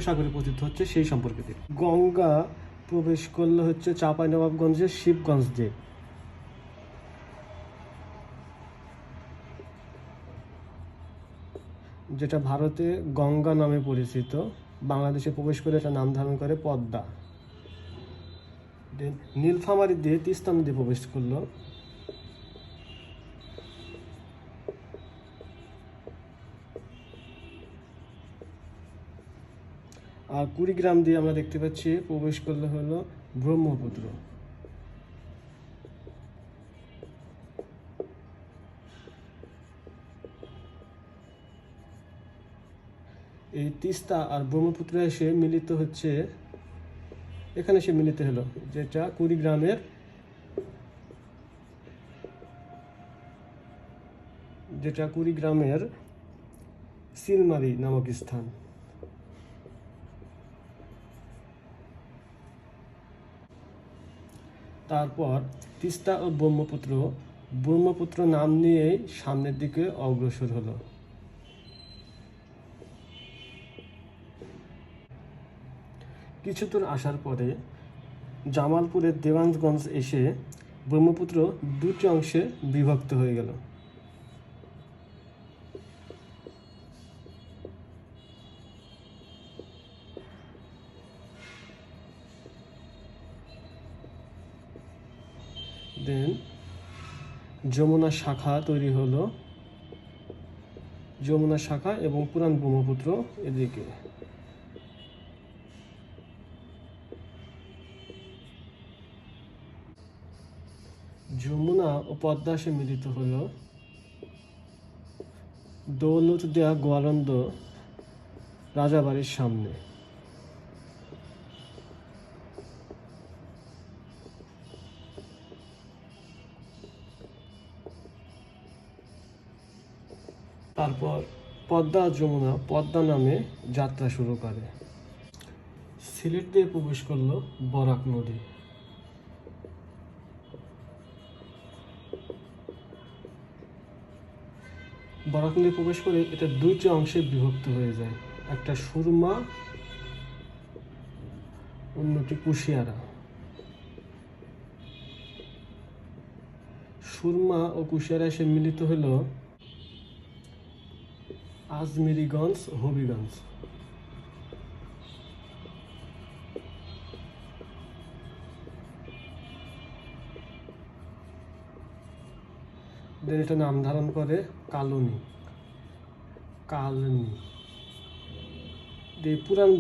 সাগরে পতিত হচ্ছে সেই সম্পর্কিত। গঙ্গা প্রবেশ করলে হচ্ছে চাঁপাইনবাবগঞ্জের শিবগঞ্জ দিয়ে, যেটা ভারতে গঙ্গা নামে পরিচিত। বাংলাদেশে প্রবেশ করে এটা নাম ধারণ করে পদ্মা। নীলফামারী দিয়ে তিস্তা নদী প্রবেশ করলো। আর কুড়িগ্রাম দিয়ে আমরা দেখতে পাচ্ছি প্রবেশ করলে হলো ব্রহ্মপুত্র। এই তিস্তা আর ব্রহ্মপুত্র এসে মিলিত হচ্ছে, এখানে এসে মিলিত হলো, যেটা কুড়িগ্রামের সিলমারি নামক স্থান। তারপর তিস্তা ও ব্রহ্মপুত্র নাম নিয়েই সামনের দিকে অগ্রসর হলো। কিছু দূর আসার পরে জামালপুরের দেওয়ানগঞ্জ এসে ব্রহ্মপুত্র দুটি অংশে বিভক্ত হয়ে গেল। দেন যমুনা শাখা তৈরি হলো, যমুনা শাখা এবং পুরান ব্রহ্মপুত্র এদিকে। যমুনা ও পদ্মা এসে মিলিত হলো দৌলতদিয়া গোয়ালন্দ রাজাবাড়ির সামনে। তারপর পদ্মা নামে যাত্রা শুরু করে। সিলেট দিয়ে প্রবেশ করলো বরাক নদী। বরাক নদী প্রবেশ করে এটা দুইটি অংশে বিভক্ত হয়ে যায়, একটা সুরমা, অন্যটি কুশিয়ারা। সুরমা ও কুশিয়ারা এসে মিলিত হলো আজমিরিগঞ্জ হবিগঞ্জ। দেন এটা নাম ধারণ করে কালনী। পুরান